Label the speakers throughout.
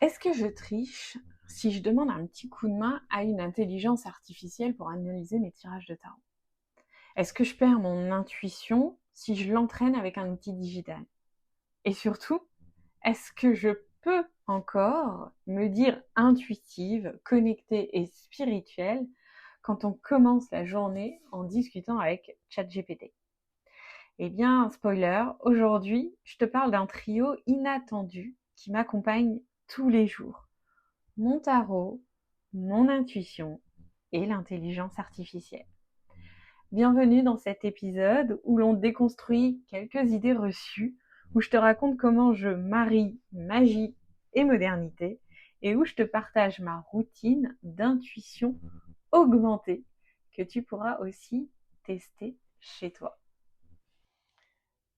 Speaker 1: Est-ce que je triche si je demande un petit coup de main à une intelligence artificielle pour analyser mes tirages de tarot? Est-ce que je perds mon intuition si je l'entraîne avec un outil digital? Et surtout, est-ce que je peux encore me dire intuitive, connectée et spirituelle quand on commence la journée en discutant avec ChatGPT? Eh bien, spoiler, aujourd'hui, je te parle d'un trio inattendu qui m'accompagne tous les jours. Mon tarot, mon intuition et l'intelligence artificielle. Bienvenue dans cet épisode où l'on déconstruit quelques idées reçues, où je te raconte comment je marie magie et modernité et où je te partage ma routine d'intuition augmentée que tu pourras aussi tester chez toi.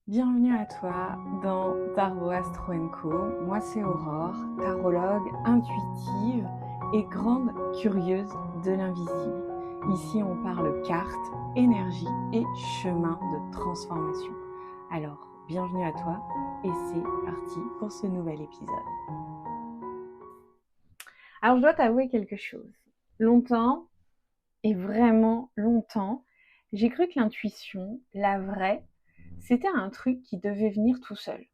Speaker 1: Bienvenue à toi dans Tarot Astro Co. Moi c'est Aurore, tarologue intuitive et grande curieuse de l'invisible. Ici on parle cartes, énergie et chemin de transformation. Alors bienvenue à toi et c'est parti pour ce nouvel épisode. Alors je dois t'avouer quelque chose. Longtemps, et vraiment longtemps, j'ai cru que l'intuition, la vraie, c'était un truc qui devait venir tout seul.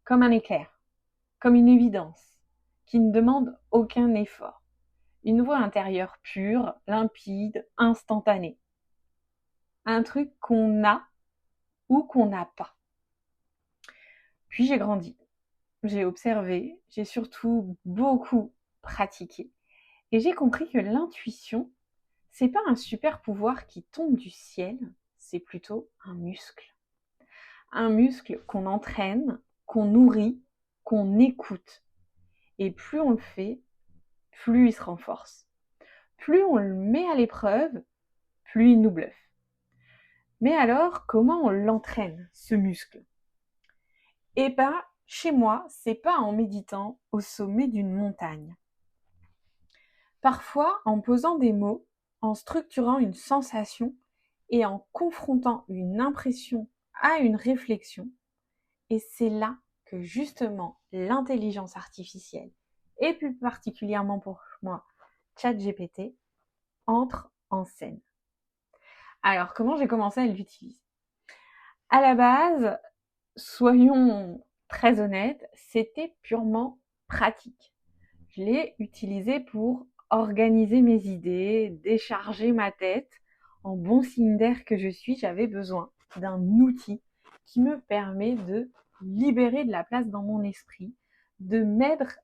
Speaker 1: Comme un éclair, comme une évidence, qui ne demande aucun effort. Une voix intérieure pure, limpide, instantanée. Un truc qu'on a ou qu'on n'a pas. Puis j'ai grandi, j'ai observé, j'ai surtout beaucoup pratiqué. Et j'ai compris que l'intuition, c'est pas un super pouvoir qui tombe du ciel, c'est plutôt un muscle. Un muscle qu'on entraîne, qu'on nourrit, qu'on écoute. Et plus on le fait, plus il se renforce. Plus on le met à l'épreuve, plus il nous bluffe. Mais alors, comment on l'entraîne, ce muscle? Eh ben, chez moi, c'est pas en méditant au sommet d'une montagne. Parfois, en posant des mots, en structurant une sensation et en confrontant une impression à une réflexion. Et c'est là que justement l'intelligence artificielle, et plus particulièrement pour moi, ChatGPT, entre en scène. Alors, comment j'ai commencé à l'utiliser? À la base, soyons très honnêtes, c'était purement pratique. Je l'ai utilisé pour organiser mes idées, décharger ma tête. En bon signe d'air que je suis, j'avais besoin d'un outil qui me permet de libérer de la place dans mon esprit, de mettre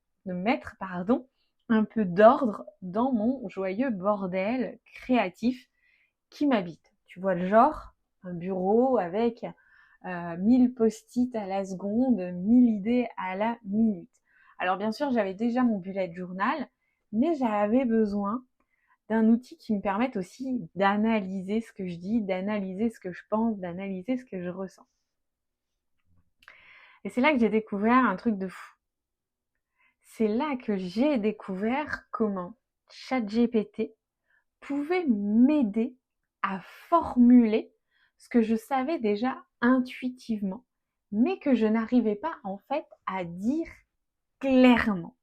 Speaker 1: un peu d'ordre dans mon joyeux bordel créatif qui m'habite. Tu vois le genre, un bureau avec 1000 post-it à la seconde, 1000 idées à la minute. Alors bien sûr, j'avais déjà mon bullet journal, mais j'avais besoin d'un outil qui me permette aussi d'analyser ce que je dis, d'analyser ce que je pense, d'analyser ce que je ressens. Et c'est là que j'ai découvert un truc de fou. C'est là que j'ai découvert comment ChatGPT pouvait m'aider à formuler ce que je savais déjà intuitivement, mais que je n'arrivais pas en fait à dire clairement.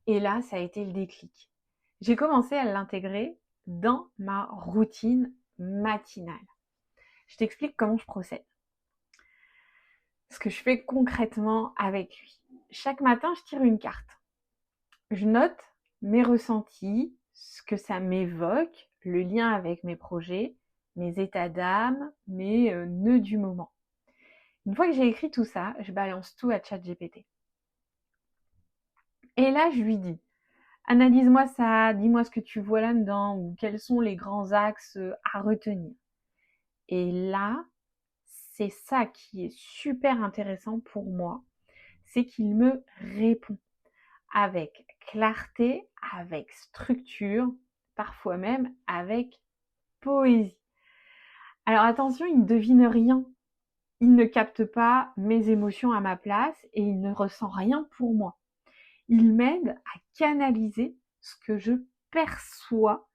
Speaker 1: Et là, ça a été le déclic. J'ai commencé à l'intégrer dans ma routine matinale. Je t'explique comment je procède. Ce que je fais concrètement avec lui. Chaque matin, je tire une carte. Je note mes ressentis, ce que ça m'évoque, le lien avec mes projets, mes états d'âme, mes nœuds du moment. Une fois que j'ai écrit tout ça, je balance tout à ChatGPT. Et là, je lui dis, analyse-moi ça, dis-moi ce que tu vois là-dedans, ou quels sont les grands axes à retenir. Et là, c'est ça qui est super intéressant pour moi, c'est qu'il me répond avec clarté, avec structure, parfois même avec poésie. Alors attention, il ne devine rien. Il ne capte pas mes émotions à ma place et il ne ressent rien pour moi. Il m'aide à canaliser ce que je perçois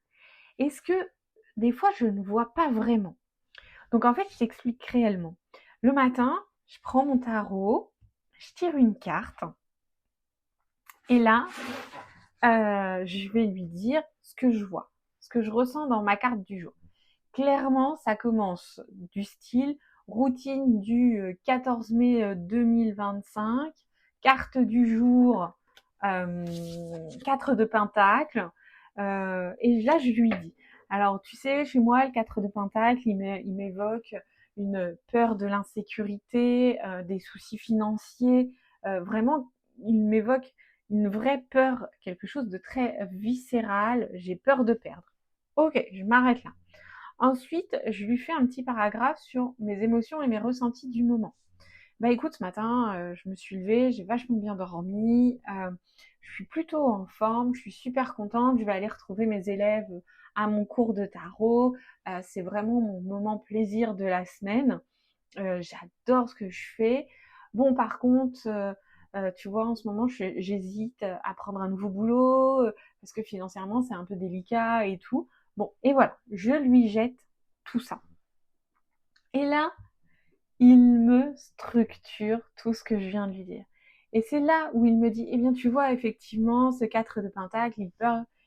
Speaker 1: et ce que des fois je ne vois pas vraiment. Donc en fait, je t'explique réellement. Le matin, je prends mon tarot, je tire une carte Et là, je vais lui dire ce que je vois, ce que je ressens dans ma carte du jour. Clairement, ça commence du style routine du 14 mai 2025, carte du jour 4 de pentacle. Et là, je lui dis, alors tu sais, chez moi, le 4 de pentacle, il m'évoque une peur de l'insécurité, des soucis financiers. Vraiment, il m'évoque une vraie peur, quelque chose de très viscéral. J'ai peur de perdre. Ok, je m'arrête là. Ensuite, je lui fais un petit paragraphe sur mes émotions et mes ressentis du moment. Bah écoute, ce matin, je me suis levée, j'ai vachement bien dormi, je suis plutôt en forme, je suis super contente, je vais aller retrouver mes élèves à mon cours de tarot, c'est vraiment mon moment plaisir de la semaine, j'adore ce que je fais. Bon, par contre, tu vois, en ce moment, j'hésite à prendre un nouveau boulot, parce que financièrement, c'est un peu délicat et tout. Bon, et voilà, je lui jette tout ça. Et là, il me structure tout ce que je viens de lui dire. Et c'est là où il me dit, eh bien, tu vois, effectivement, ce 4 de pentacle,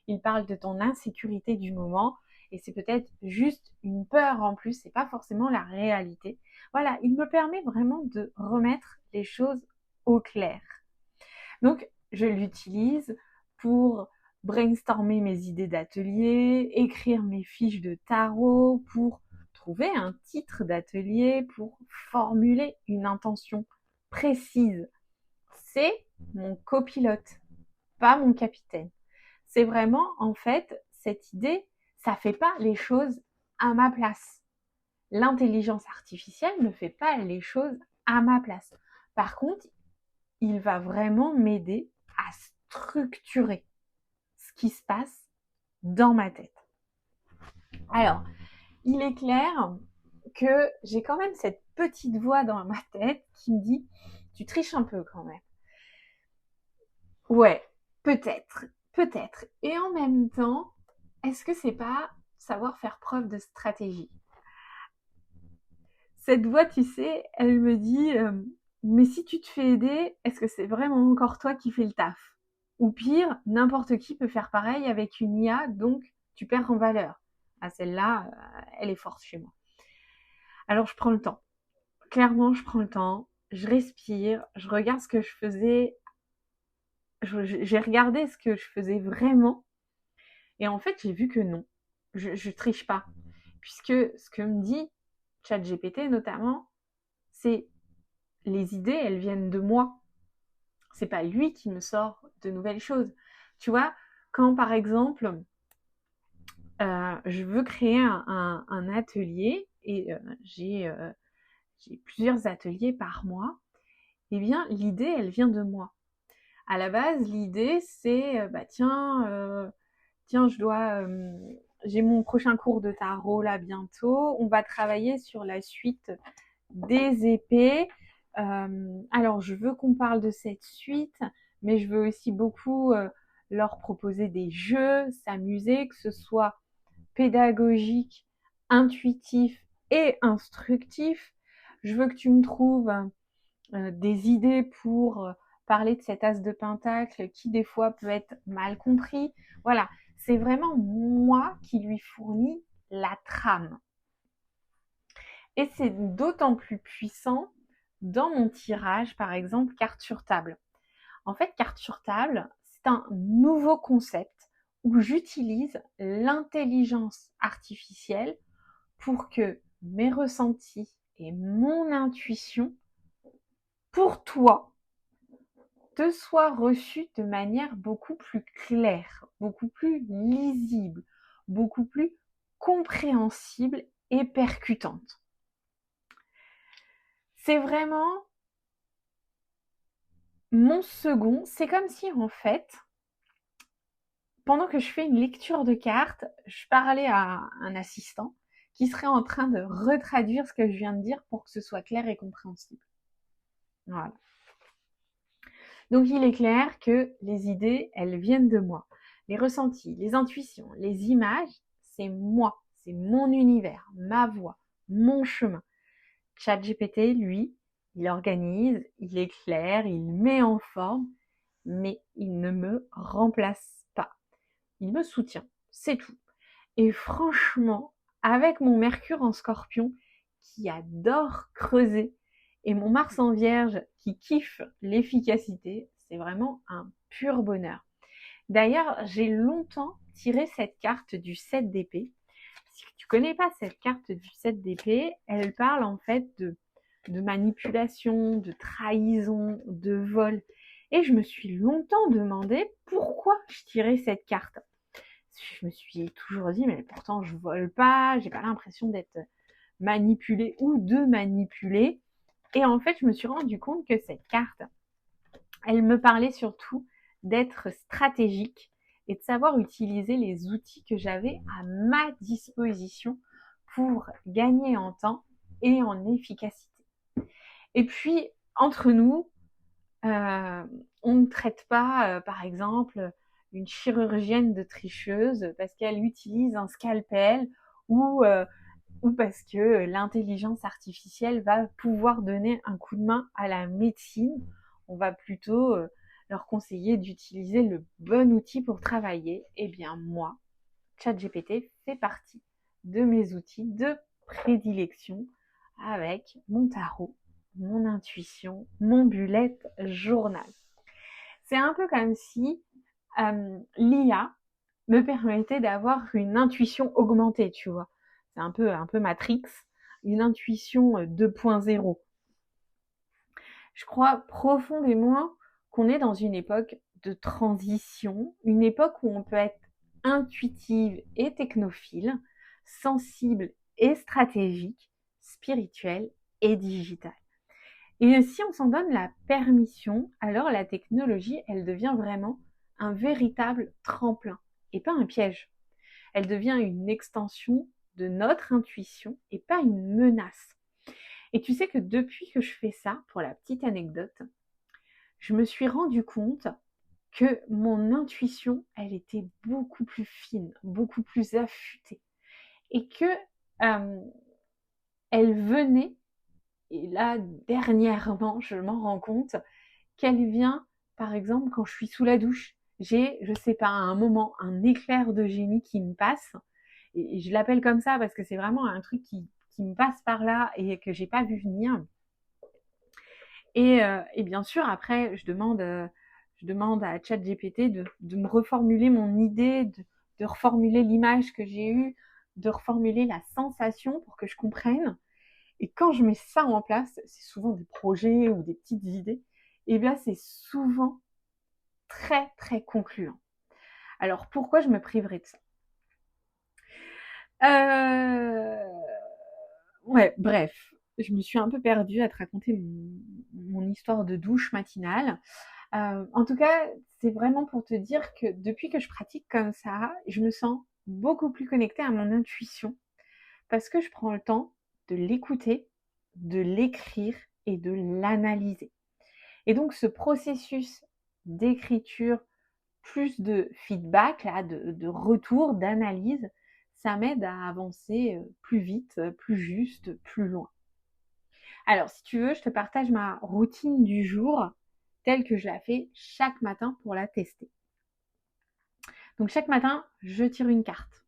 Speaker 1: il parle de ton insécurité du moment, et c'est peut-être juste une peur en plus, c'est pas forcément la réalité. Voilà, il me permet vraiment de remettre les choses au clair. Donc, je l'utilise pour brainstormer mes idées d'atelier, écrire mes fiches de tarot, pour trouver un titre d'atelier, pour formuler une intention précise. C'est mon copilote, pas mon capitaine. C'est vraiment, en fait, cette idée, ça fait pas les choses à ma place. L'intelligence artificielle ne fait pas les choses à ma place. Par contre, il va vraiment m'aider à structurer ce qui se passe dans ma tête. Alors, il est clair que j'ai quand même cette petite voix dans ma tête qui me dit « tu triches un peu quand même ». Ouais, peut-être, peut-être. Et en même temps, est-ce que c'est pas savoir faire preuve de stratégie? Cette voix, tu sais, elle me dit mais si tu te fais aider, est-ce que c'est vraiment encore toi qui fais le taf? Ou pire, n'importe qui peut faire pareil avec une IA, donc tu perds en valeur. Ah, celle-là, elle est forte chez moi. Alors je prends le temps. Clairement, je prends le temps. Je respire. Je regarde ce que je faisais. J'ai regardé ce que je faisais vraiment. Et en fait, j'ai vu que non. Je triche pas. Puisque ce que me dit ChatGPT notamment, c'est les idées, elles viennent de moi. C'est pas lui qui me sort de nouvelles choses. Tu vois, quand par exemple, je veux créer un atelier et j'ai plusieurs ateliers par mois, eh bien, l'idée, elle vient de moi. À la base, l'idée, c'est, tiens, j'ai mon prochain cours de tarot là bientôt. On va travailler sur la suite des épées. Alors, je veux qu'on parle de cette suite, mais je veux aussi beaucoup leur proposer des jeux, s'amuser, que ce soit pédagogique, intuitif et instructif. Je veux que tu me trouves des idées pour parler de cet as de pentacle qui des fois peut être mal compris. Voilà, c'est vraiment moi qui lui fournis la trame. Et c'est d'autant plus puissant dans mon tirage, par exemple, carte sur table. En fait, carte sur table, c'est un nouveau concept où j'utilise l'intelligence artificielle pour que mes ressentis et mon intuition, pour toi, te soient reçus de manière beaucoup plus claire, beaucoup plus lisible, beaucoup plus compréhensible et percutante. C'est vraiment mon second, c'est comme si en fait, pendant que je fais une lecture de cartes, je parlais à un assistant qui serait en train de retraduire ce que je viens de dire pour que ce soit clair et compréhensible. Voilà. Donc il est clair que les idées, elles viennent de moi. Les ressentis, les intuitions, les images, c'est moi, c'est mon univers, ma voix, mon chemin. ChatGPT, lui, il organise, il éclaire, il met en forme mais il ne me remplace pas. Il me soutient, c'est tout. Et franchement, avec mon Mercure en Scorpion qui adore creuser et mon Mars en Vierge qui kiffe l'efficacité, c'est vraiment un pur bonheur. D'ailleurs, j'ai longtemps tiré cette carte du 7 d'épée. Si tu connais pas cette carte du 7 d'épée, elle parle en fait de manipulation, de trahison, de vol. Et je me suis longtemps demandé pourquoi je tirais cette carte. Je me suis toujours dit, mais pourtant je vole pas, j'ai pas l'impression d'être manipulée ou de manipuler. Et en fait, je me suis rendu compte que cette carte, elle me parlait surtout d'être stratégique et de savoir utiliser les outils que j'avais à ma disposition pour gagner en temps et en efficacité. Et puis, entre nous, on ne traite pas, par exemple, une chirurgienne de tricheuse parce qu'elle utilise un scalpel ou parce que l'intelligence artificielle va pouvoir donner un coup de main à la médecine. On va plutôt leur conseiller d'utiliser le bon outil pour travailler. Eh bien moi, ChatGPT fait partie de mes outils de prédilection avec mon tarot, mon intuition, mon bullet journal. C'est un peu comme si l'IA me permettait d'avoir une intuition augmentée, tu vois. C'est un peu Matrix, une intuition 2.0. Je crois profondément qu'on est dans une époque de transition, une époque où on peut être intuitive et technophile, sensible et stratégique, spirituelle et digitale. Et si on s'en donne la permission, alors la technologie, elle devient vraiment un véritable tremplin et pas un piège. Elle devient une extension de notre intuition et pas une menace. Et tu sais que depuis que je fais ça, pour la petite anecdote, je me suis rendu compte que mon intuition, elle était beaucoup plus fine, beaucoup plus affûtée. Et que elle venait, et là, dernièrement, je m'en rends compte, qu'elle vient, par exemple, quand je suis sous la douche. J'ai, je sais pas, à un moment, un éclair de génie qui me passe. Et je l'appelle comme ça parce que c'est vraiment un truc qui me passe par là et que j'ai pas vu venir. Et bien sûr, après, je demande à ChatGPT de me reformuler mon idée, de reformuler l'image que j'ai eue, de reformuler la sensation pour que je comprenne. Et quand je mets ça en place, c'est souvent des projets ou des petites idées, et bien c'est souvent très très concluant. Alors pourquoi je me priverais de ça? Ouais, bref, je me suis un peu perdue à te raconter mon histoire de douche matinale. En tout cas, c'est vraiment pour te dire que depuis que je pratique comme ça, je me sens beaucoup plus connectée à mon intuition parce que je prends le temps de l'écouter, de l'écrire et de l'analyser. Et donc ce processus d'écriture plus de feedback, là, de retour, d'analyse, ça m'aide à avancer plus vite, plus juste, plus loin. Alors, si tu veux, je te partage ma routine du jour telle que je la fais chaque matin pour la tester. Donc, chaque matin, je tire une carte.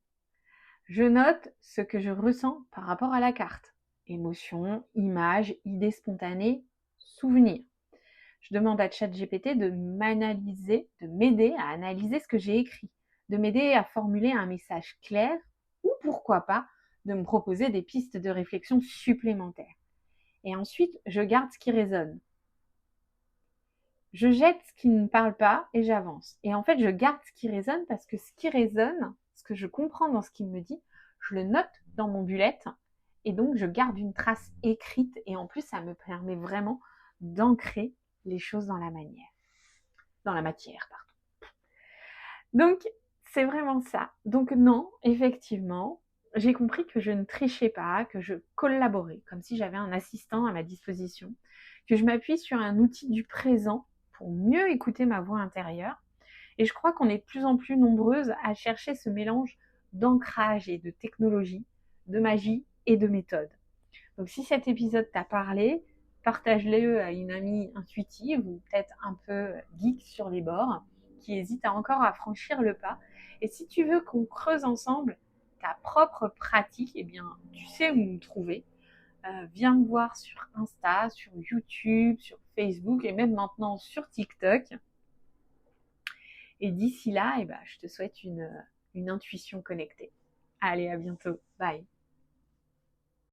Speaker 1: Je note ce que je ressens par rapport à la carte. Émotions, images, idées spontanées, souvenirs. Je demande à ChatGPT de m'analyser, de m'aider à analyser ce que j'ai écrit, de m'aider à formuler un message clair ou pourquoi pas de me proposer des pistes de réflexion supplémentaires. Et ensuite, je garde ce qui résonne. Je jette ce qui ne parle pas et j'avance. Et en fait, je garde ce qui résonne parce que ce qui résonne, ce que je comprends dans ce qu'il me dit, je le note dans mon bullet et donc je garde une trace écrite et en plus, ça me permet vraiment d'ancrer les choses dans la matière, pardon. Donc, c'est vraiment ça. Donc non, effectivement, j'ai compris que je ne trichais pas, que je collaborais, comme si j'avais un assistant à ma disposition, que je m'appuie sur un outil du présent pour mieux écouter ma voix intérieure. Et je crois qu'on est de plus en plus nombreuses à chercher ce mélange d'ancrage et de technologie, de magie et de méthode. Donc si cet épisode t'a parlé, partage-les à une amie intuitive ou peut-être un peu geek sur les bords qui hésite encore à franchir le pas. Et si tu veux qu'on creuse ensemble ta propre pratique, eh bien, tu sais où nous trouver. Viens me voir sur Insta, sur YouTube, sur Facebook et même maintenant sur TikTok. Et d'ici là, je te souhaite une intuition connectée. Allez, à bientôt. Bye.